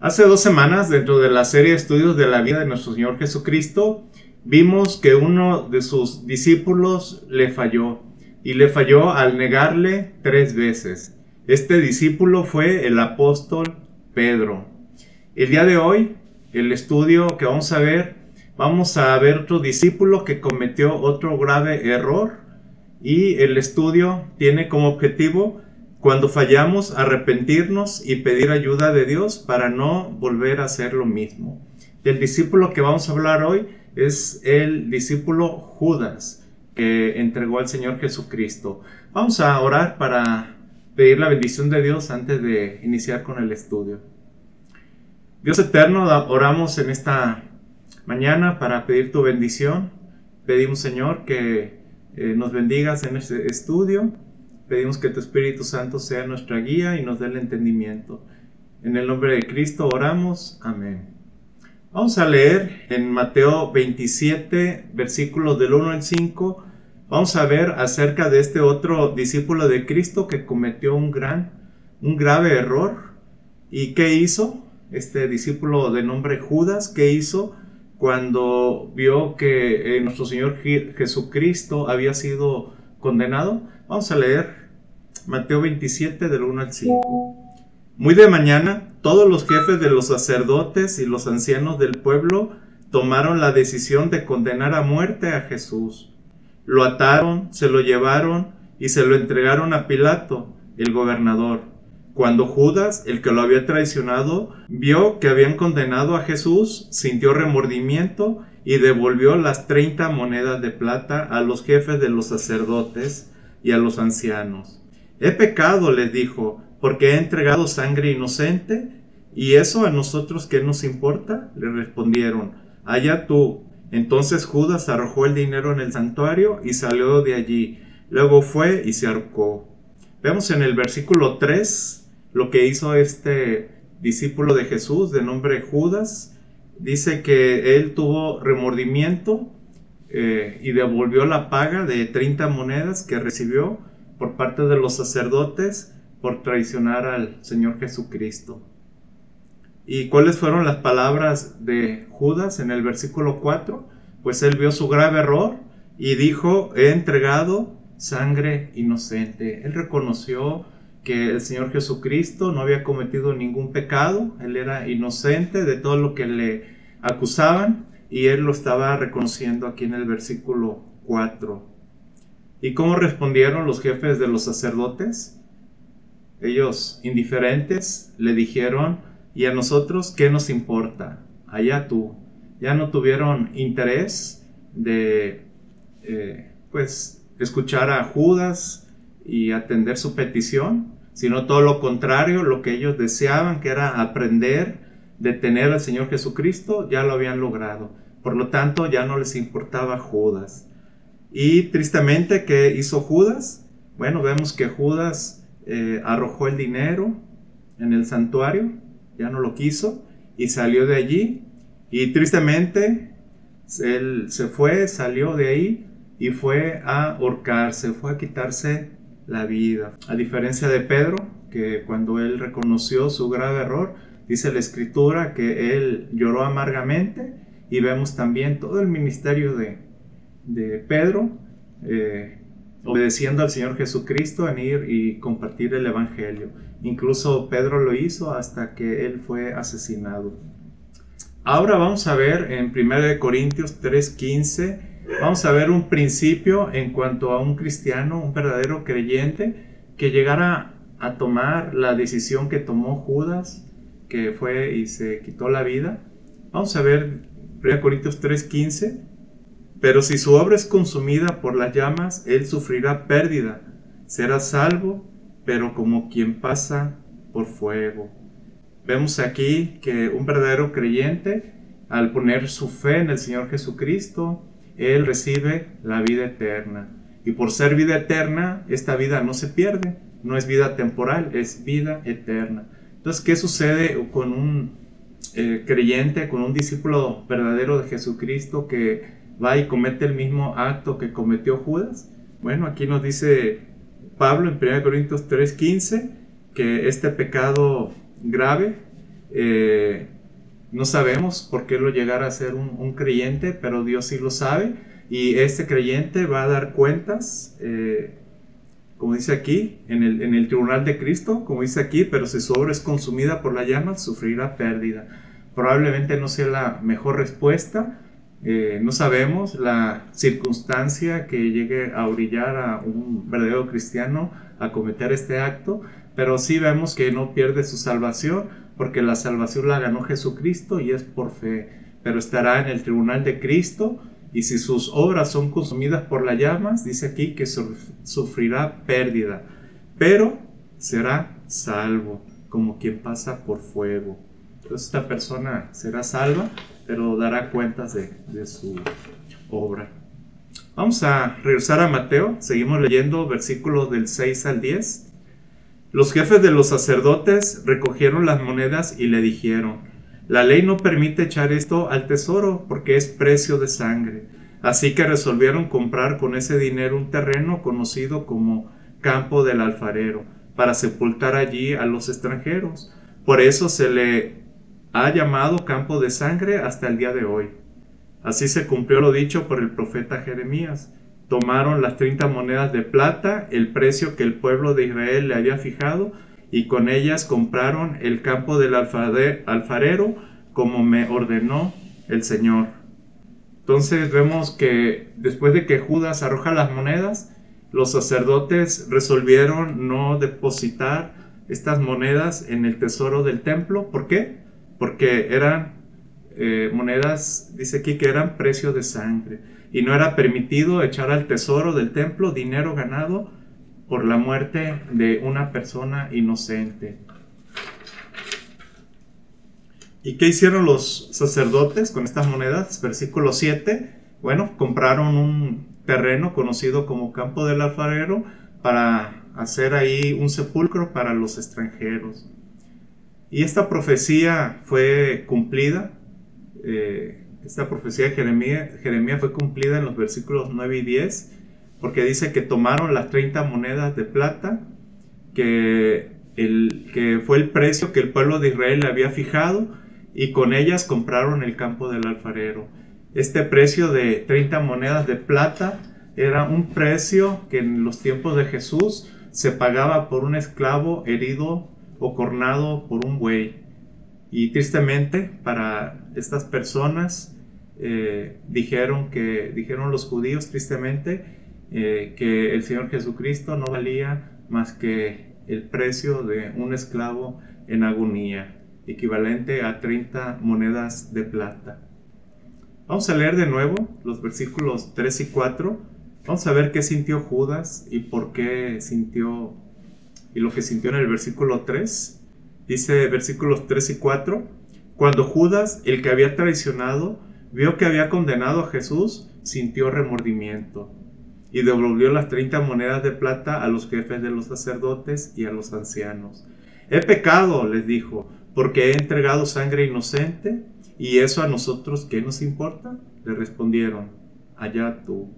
Hace 2 semanas, dentro de la serie de estudios de la vida de nuestro Señor Jesucristo, vimos que uno de sus discípulos le falló, y le falló al negarle 3 veces. Este discípulo fue el apóstol Pedro. El día de hoy, el estudio que vamos a ver otro discípulo que cometió otro grave error, y el estudio tiene como objetivo, cuando fallamos, arrepentirnos y pedir ayuda de Dios para no volver a hacer lo mismo. El discípulo que vamos a hablar hoy es el discípulo Judas, que entregó al Señor Jesucristo. Vamos a orar para pedir la bendición de Dios antes de iniciar con el estudio. Dios eterno, oramos en esta mañana para pedir tu bendición. Pedimos, Señor, que nos bendigas en este estudio. Pedimos que tu Espíritu Santo sea nuestra guía y nos dé el entendimiento. En el nombre de Cristo oramos. Amén. Vamos a leer en Mateo 27, versículos del 1 al 5. Vamos a ver acerca de este otro discípulo de Cristo que cometió un grave error. ¿Y qué hizo? Este discípulo de nombre Judas, ¿qué hizo cuando vio que nuestro Señor Jesucristo había sido condenado? Vamos a leer Mateo 27 del 1 al 5. Muy de mañana, todos los jefes de los sacerdotes y los ancianos del pueblo tomaron la decisión de condenar a muerte a Jesús. Lo ataron, se lo llevaron y se lo entregaron a Pilato, el gobernador. Cuando Judas, el que lo había traicionado, vio que habían condenado a Jesús, sintió remordimiento y devolvió las 30 monedas de plata a los jefes de los sacerdotes y a los ancianos. He pecado, les dijo, porque he entregado sangre inocente, ¿y eso a nosotros qué nos importa? Le respondieron, allá tú. Entonces Judas arrojó el dinero en el santuario y salió de allí. Luego fue y se ahorcó. Vemos en el versículo 3 lo que hizo este discípulo de Jesús de nombre Judas. Dice que él tuvo remordimiento y devolvió la paga de 30 monedas que recibió por parte de los sacerdotes por traicionar al Señor Jesucristo. ¿Y cuáles fueron las palabras de Judas en el versículo 4? Pues él vio su grave error y dijo, he entregado sangre inocente. Él reconoció que el Señor Jesucristo no había cometido ningún pecado, él era inocente de todo lo que le acusaban y él lo estaba reconociendo aquí en el versículo 4. ¿Y cómo respondieron los jefes de los sacerdotes? Ellos, indiferentes, le dijeron, ¿y a nosotros qué nos importa? Allá tú. Ya no tuvieron interés de escuchar a Judas y atender su petición, sino todo lo contrario, lo que ellos deseaban, que era aprender, detener al Señor Jesucristo, ya lo habían logrado. Por lo tanto, ya no les importaba Judas. Y tristemente, ¿qué hizo Judas? Bueno, vemos que Judas arrojó el dinero en el santuario, ya no lo quiso, y salió de allí. Y tristemente, él salió de ahí y fue a ahorcarse, fue a quitarse la vida. A diferencia de Pedro, que cuando él reconoció su grave error, dice la Escritura que él lloró amargamente, y vemos también todo el ministerio de Pedro, obedeciendo al Señor Jesucristo en ir y compartir el Evangelio. Incluso Pedro lo hizo hasta que él fue asesinado. Ahora vamos a ver en 1 Corintios 3:15, vamos a ver un principio en cuanto a un cristiano, un verdadero creyente, que llegara a tomar la decisión que tomó Judas, que fue y se quitó la vida. Vamos a ver 1 Corintios 3:15. Pero si su obra es consumida por las llamas, él sufrirá pérdida. Será salvo, pero como quien pasa por fuego. Vemos aquí que un verdadero creyente, al poner su fe en el Señor Jesucristo, él recibe la vida eterna. Y por ser vida eterna, esta vida no se pierde. No es vida temporal, es vida eterna. Entonces, ¿qué sucede con un creyente, con un discípulo verdadero de Jesucristo que va y comete el mismo acto que cometió Judas? Bueno, aquí nos dice Pablo en 1 Corintios 3:15 que este pecado grave No sabemos por qué lo llegara a ser un creyente, pero Dios sí lo sabe. Y este creyente va a dar cuentas, como dice aquí, en el tribunal de Cristo, como dice aquí, pero si su obra es consumida por la llama, sufrirá pérdida. Probablemente no sea la mejor respuesta. No sabemos la circunstancia que llegue a orillar a un verdadero cristiano a cometer este acto, pero sí vemos que no pierde su salvación, porque la salvación la ganó Jesucristo y es por fe, pero estará en el tribunal de Cristo, y si sus obras son consumidas por las llamas, dice aquí que sufrirá pérdida, pero será salvo, como quien pasa por fuego. Entonces esta persona será salva, pero dará cuentas de su obra. Vamos a regresar a Mateo, seguimos leyendo versículos del 6 al 10. Los jefes de los sacerdotes recogieron las monedas y le dijeron: la ley no permite echar esto al tesoro porque es precio de sangre. Así que resolvieron comprar con ese dinero un terreno conocido como Campo del Alfarero, para sepultar allí a los extranjeros. Por eso se le ha llamado Campo de Sangre hasta el día de hoy. Así se cumplió lo dicho por el profeta Jeremías. Tomaron las 30 monedas de plata, el precio que el pueblo de Israel le había fijado, y con ellas compraron el campo del alfarero, como me ordenó el Señor. Entonces vemos que después de que Judas arroja las monedas, los sacerdotes resolvieron no depositar estas monedas en el tesoro del templo. ¿Por qué? Porque eran monedas, dice aquí, que eran precio de sangre, y no era permitido echar al tesoro del templo dinero ganado por la muerte de una persona inocente. ¿Y qué hicieron los sacerdotes con estas monedas? Versículo 7. Bueno, compraron un terreno conocido como Campo del Alfarero para hacer ahí un sepulcro para los extranjeros. Y esta profecía fue cumplida. Esta profecía de Jeremías fue cumplida en los versículos 9 y 10, porque dice que tomaron las 30 monedas de plata, que fue el precio que el pueblo de Israel le había fijado, y con ellas compraron el campo del alfarero. Este precio de 30 monedas de plata era un precio que en los tiempos de Jesús se pagaba por un esclavo herido o cornado por un buey. Y tristemente para estas personas dijeron los judíos tristemente que el Señor Jesucristo no valía más que el precio de un esclavo en agonía, equivalente a 30 monedas de plata. Vamos a leer de nuevo los versículos 3 y 4. Vamos a ver qué sintió Judas y por qué sintió, y lo que sintió en el versículo 3. Dice versículos 3 y 4: cuando Judas, el que había traicionado, vio que había condenado a Jesús, sintió remordimiento y devolvió las 30 monedas de plata a los jefes de los sacerdotes y a los ancianos. He pecado, les dijo, porque he entregado sangre inocente, y eso a nosotros ¿qué nos importa? Le respondieron: allá tú.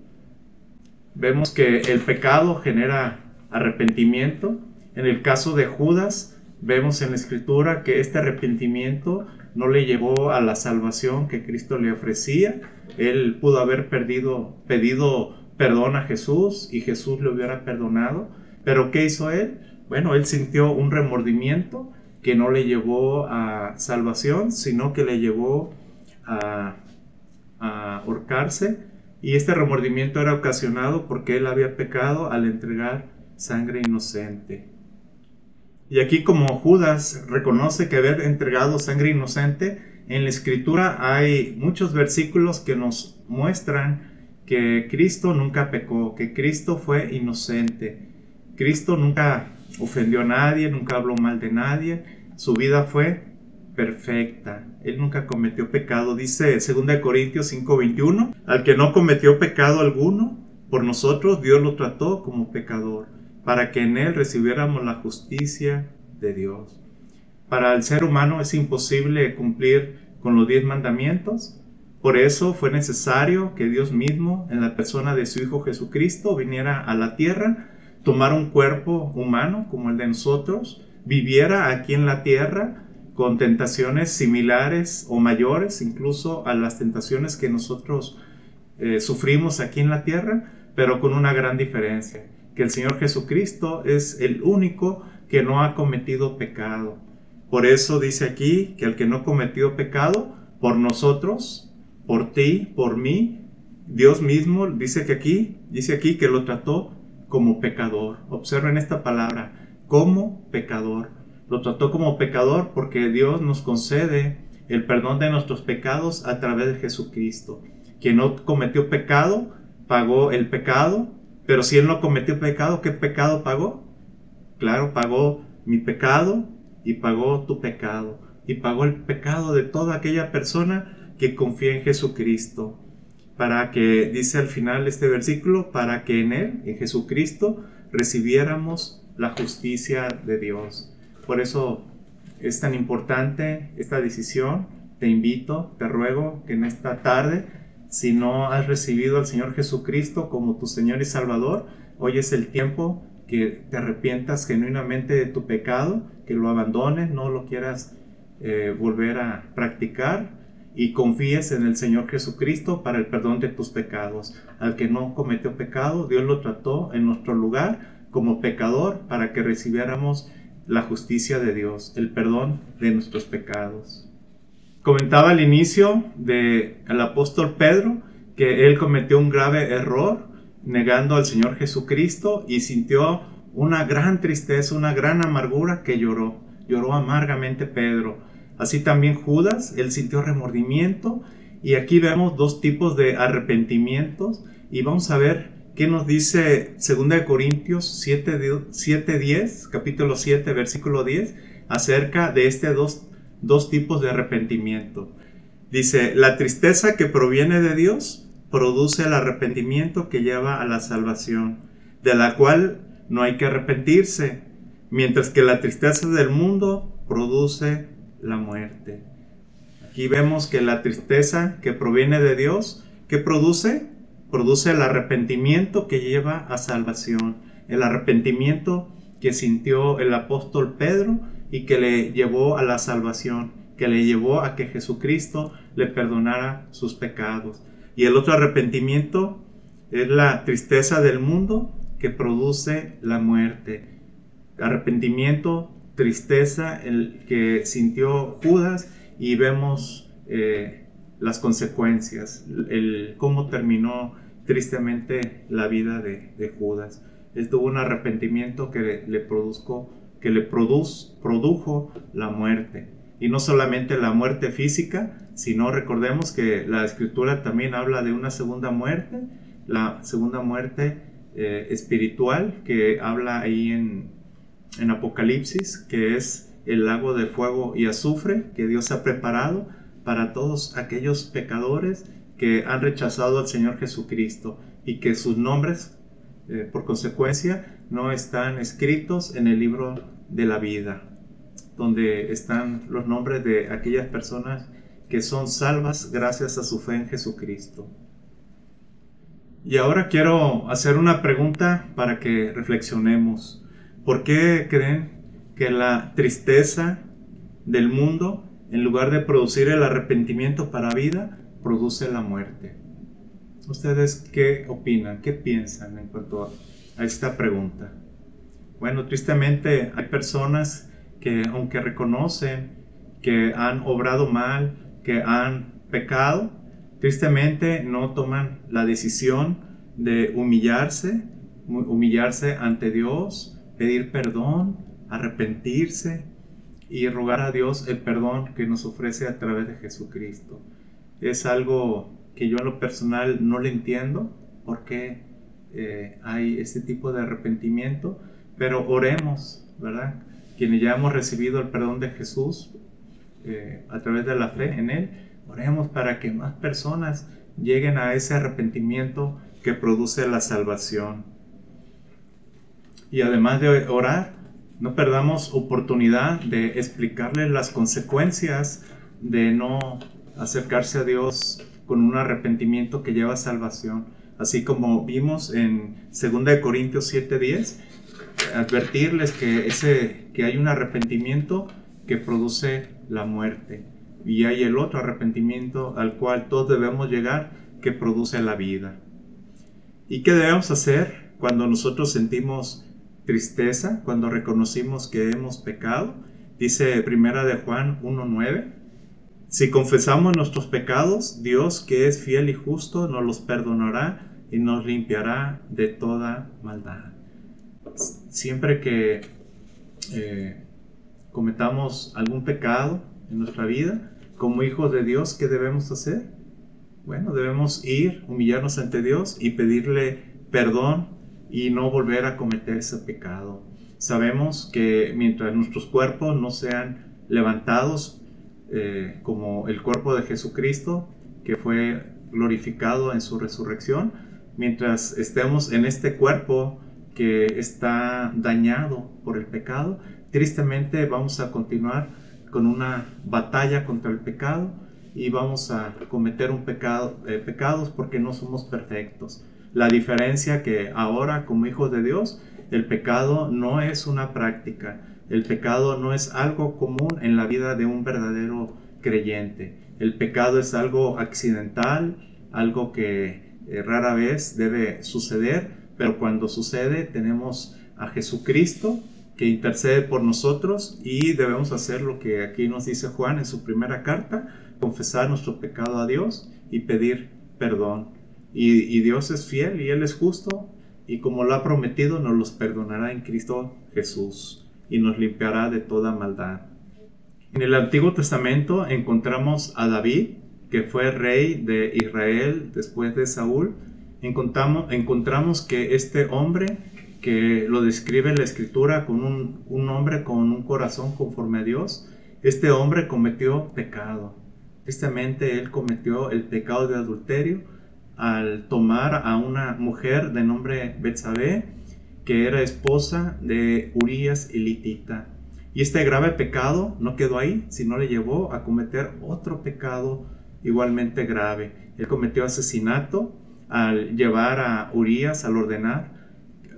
Vemos que el pecado genera arrepentimiento. En el caso de Judas, vemos en la Escritura que este arrepentimiento no le llevó a la salvación que Cristo le ofrecía. Él pudo haber pedido perdón a Jesús y Jesús le hubiera perdonado. Pero ¿qué hizo él? Bueno, él sintió un remordimiento que no le llevó a salvación, sino que le llevó a ahorcarse. Y este remordimiento era ocasionado porque él había pecado al entregar sangre inocente. Y aquí, como Judas reconoce que había entregado sangre inocente, en la Escritura hay muchos versículos que nos muestran que Cristo nunca pecó, que Cristo fue inocente. Cristo nunca ofendió a nadie, nunca habló mal de nadie. Su vida fue perfecta. Él nunca cometió pecado. Dice 2 Corintios 5:21: al que no cometió pecado alguno, por nosotros Dios lo trató como pecador, para que en él recibiéramos la justicia de Dios. Para el ser humano es imposible cumplir con los 10 mandamientos. Por eso fue necesario que Dios mismo, en la persona de su Hijo Jesucristo, viniera a la tierra, tomara un cuerpo humano como el de nosotros, viviera aquí en la tierra, con tentaciones similares o mayores incluso a las tentaciones que nosotros sufrimos aquí en la tierra, pero con una gran diferencia, que el Señor Jesucristo es el único que no ha cometido pecado. Por eso dice aquí que el que no cometió pecado, por nosotros, por ti, por mí, Dios mismo dice aquí que lo trató como pecador. Observen esta palabra, como pecador. Lo trató como pecador porque Dios nos concede el perdón de nuestros pecados a través de Jesucristo. Quien no cometió pecado, pagó el pecado, pero si Él no cometió pecado, ¿qué pecado pagó? Claro, pagó mi pecado y pagó tu pecado. Y pagó el pecado de toda aquella persona que confía en Jesucristo. Para que, dice al final este versículo, para que en Él, en Jesucristo, recibiéramos la justicia de Dios. Por eso es tan importante esta decisión. Te invito, te ruego que en esta tarde, si no has recibido al Señor Jesucristo como tu Señor y Salvador, hoy es el tiempo que te arrepientas genuinamente de tu pecado, que lo abandones, no lo quieras volver a practicar, y confíes en el Señor Jesucristo para el perdón de tus pecados. Al que no cometió pecado, Dios lo trató en nuestro lugar como pecador para que recibiéramos la justicia de Dios, el perdón de nuestros pecados. Comentaba al inicio del apóstol Pedro que él cometió un grave error negando al Señor Jesucristo y sintió una gran tristeza, una gran amargura que lloró amargamente Pedro. Así también Judas, él sintió remordimiento, y aquí vemos dos tipos de arrepentimientos, y vamos a ver qué nos dice 2 Corintios 7:10, capítulo 7, versículo 10, acerca de dos tipos de arrepentimiento. Dice, la tristeza que proviene de Dios produce el arrepentimiento que lleva a la salvación, de la cual no hay que arrepentirse, mientras que la tristeza del mundo produce la muerte. Aquí vemos que la tristeza que proviene de Dios, ¿qué produce? Produce el arrepentimiento que lleva a salvación. El arrepentimiento que sintió el apóstol Pedro y que le llevó a la salvación, que le llevó a que Jesucristo le perdonara sus pecados. Y el otro arrepentimiento es la tristeza del mundo que produce la muerte. Arrepentimiento, tristeza, el que sintió Judas, y vemos las consecuencias, cómo terminó tristemente la vida de Judas. Él tuvo un arrepentimiento que le produjo la muerte, y no solamente la muerte física, sino recordemos que la Escritura también habla de una segunda muerte, la segunda muerte espiritual, que habla ahí en Apocalipsis, que es el lago de fuego y azufre que Dios ha preparado para todos aquellos pecadores que han rechazado al Señor Jesucristo y que sus nombres, por consecuencia, no están escritos en el libro de la vida, donde están los nombres de aquellas personas que son salvas gracias a su fe en Jesucristo. Y ahora quiero hacer una pregunta para que reflexionemos. ¿Por qué creen que la tristeza del mundo, en lugar de producir el arrepentimiento para vida, produce la muerte? ¿Ustedes qué opinan? ¿Qué piensan en cuanto a esta pregunta? Bueno, tristemente hay personas que, aunque reconocen que han obrado mal, que han pecado, tristemente no toman la decisión de humillarse ante Dios, pedir perdón, arrepentirse y rogar a Dios el perdón que nos ofrece a través de Jesucristo. Es algo que yo en lo personal no le entiendo, por qué hay este tipo de arrepentimiento, pero oremos, ¿verdad? Quienes ya hemos recibido el perdón de Jesús a través de la fe en Él, oremos para que más personas lleguen a ese arrepentimiento que produce la salvación. Y además de orar, no perdamos oportunidad de explicarle las consecuencias de no acercarse a Dios con un arrepentimiento que lleva a salvación. Así como vimos en 2 Corintios 7:10, advertirles que hay un arrepentimiento que produce la muerte. Y hay el otro arrepentimiento al cual todos debemos llegar, que produce la vida. ¿Y qué debemos hacer cuando nosotros sentimos tristeza, cuando reconocimos que hemos pecado? Dice Primera de Juan 1:9: si confesamos nuestros pecados, Dios, que es fiel y justo, nos los perdonará y nos limpiará de toda maldad. Siempre que cometamos algún pecado en nuestra vida, como hijos de Dios, ¿qué debemos hacer? Bueno, debemos ir, humillarnos ante Dios y pedirle perdón y no volver a cometer ese pecado. Sabemos que mientras nuestros cuerpos no sean levantados como el cuerpo de Jesucristo, que fue glorificado en su resurrección, mientras estemos en este cuerpo que está dañado por el pecado, tristemente vamos a continuar con una batalla contra el pecado y vamos a cometer pecados porque no somos perfectos. La diferencia que ahora, como hijos de Dios, el pecado no es una práctica, el pecado no es algo común en la vida de un verdadero creyente. El pecado es algo accidental, algo que rara vez debe suceder, pero cuando sucede tenemos a Jesucristo que intercede por nosotros y debemos hacer lo que aquí nos dice Juan en su primera carta: confesar nuestro pecado a Dios y pedir perdón. Y Dios es fiel y Él es justo, y como lo ha prometido, nos los perdonará en Cristo Jesús y nos limpiará de toda maldad. En el Antiguo Testamento encontramos a David, que fue rey de Israel después de Saúl. Encontramos que este hombre, que lo describe la Escritura con un hombre con un corazón conforme a Dios, este hombre cometió pecado. Tristemente, él cometió el pecado de adulterio al tomar a una mujer de nombre Betsabé, que era esposa de Urías elitita. Y este grave pecado no quedó ahí, sino le llevó a cometer otro pecado igualmente grave. Él cometió asesinato al llevar a Urías, al ordenar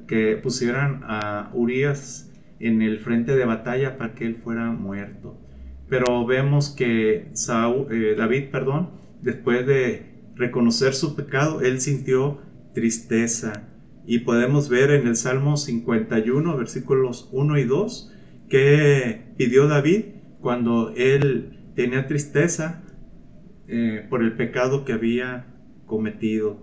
que pusieran a Urías en el frente de batalla para que él fuera muerto. Pero vemos que David, después de reconocer su pecado, él sintió tristeza. Y podemos ver en el Salmo 51, versículos 1 y 2, que pidió David cuando él tenía tristeza por el pecado que había cometido.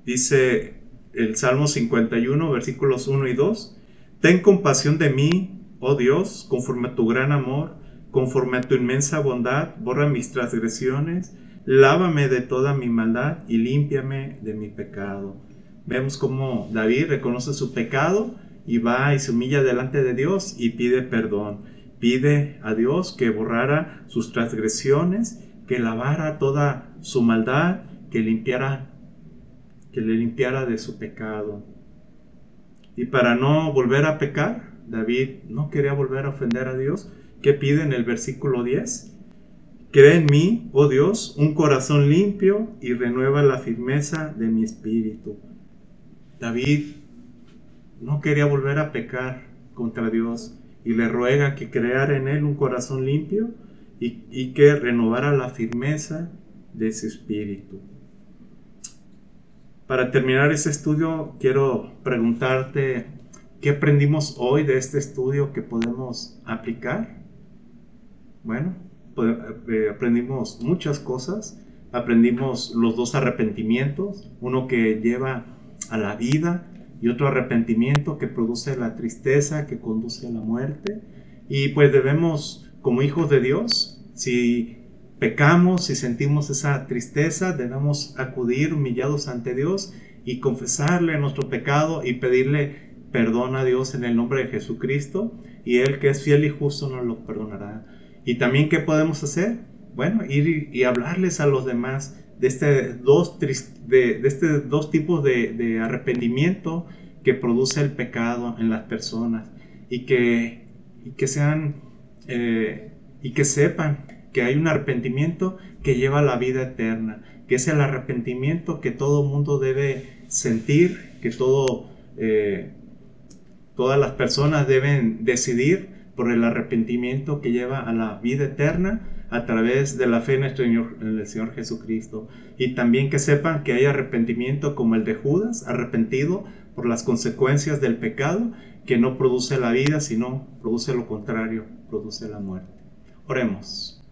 Dice el Salmo 51, versículos 1 y 2: ten compasión de mí, oh Dios, conforme a tu gran amor, conforme a tu inmensa bondad, borra mis transgresiones, lávame de toda mi maldad y límpiame de mi pecado. Vemos cómo David reconoce su pecado y va y se humilla delante de Dios y pide perdón. Pide a Dios que borrara sus transgresiones, que lavara toda su maldad, que le limpiara de su pecado. Y para no volver a pecar, David no quería volver a ofender a Dios. ¿Qué pide en el versículo 10? Crea en mí, oh Dios, un corazón limpio y renueva la firmeza de mi espíritu. David no quería volver a pecar contra Dios y le ruega que creara en él un corazón limpio y que renovara la firmeza de su espíritu. Para terminar este estudio, quiero preguntarte, ¿qué aprendimos hoy de este estudio que podemos aplicar? Bueno, aprendimos muchas cosas. Aprendimos los dos arrepentimientos, uno que lleva a la vida y otro arrepentimiento que produce la tristeza, que conduce a la muerte. Y pues debemos, como hijos de Dios, si pecamos, si sentimos esa tristeza, debemos acudir humillados ante Dios y confesarle nuestro pecado y pedirle perdón a Dios en el nombre de Jesucristo, y Él, que es fiel y justo, nos lo perdonará. Y también, ¿qué podemos hacer? Bueno, ir y hablarles a los demás de estos dos tipos de arrepentimiento que produce el pecado en las personas, y que sepan que hay un arrepentimiento que lleva a la vida eterna, que es el arrepentimiento que todo mundo debe sentir, que todas las personas deben decidir por el arrepentimiento que lleva a la vida eterna a través de la fe en el Señor Jesucristo. Y también que sepan que hay arrepentimiento como el de Judas, arrepentido por las consecuencias del pecado, que no produce la vida, sino produce lo contrario, produce la muerte. Oremos.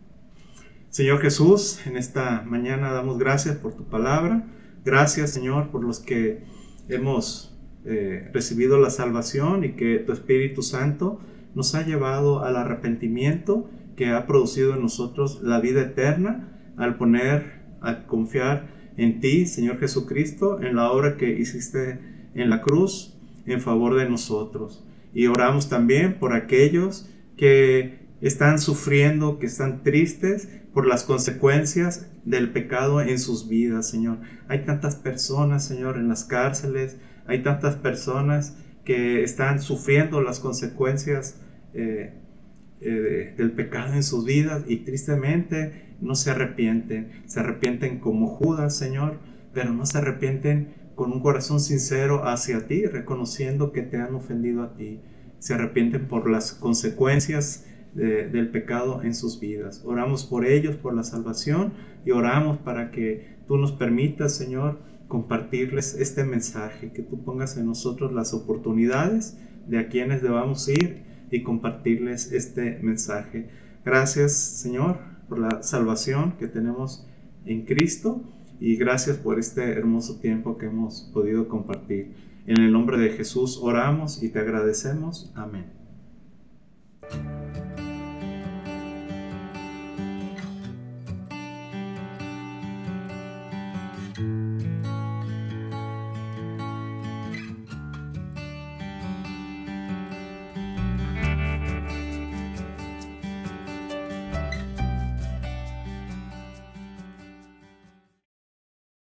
Señor Jesús, en esta mañana damos gracias por tu palabra. Gracias, Señor, por los que hemos recibido la salvación y que tu Espíritu Santo nos ha llevado al arrepentimiento que ha producido en nosotros la vida eterna al confiar en ti, Señor Jesucristo, en la obra que hiciste en la cruz en favor de nosotros. Y oramos también por aquellos que están sufriendo, que están tristes por las consecuencias del pecado en sus vidas, Señor. Hay tantas personas, Señor, en las cárceles, hay tantas personas que están sufriendo las consecuencias del pecado en sus vidas y tristemente no se arrepienten como Judas, Señor, pero no se arrepienten con un corazón sincero hacia ti, reconociendo que te han ofendido a ti. Se arrepienten por las consecuencias del pecado en sus vidas. Oramos por ellos, por la salvación, y oramos para que tú nos permitas, Señor, compartirles este mensaje, que tú pongas en nosotros las oportunidades de a quienes debamos ir y compartirles este mensaje. Gracias, Señor, por la salvación que tenemos en Cristo, y gracias por este hermoso tiempo que hemos podido compartir. En el nombre de Jesús oramos y te agradecemos. Amén.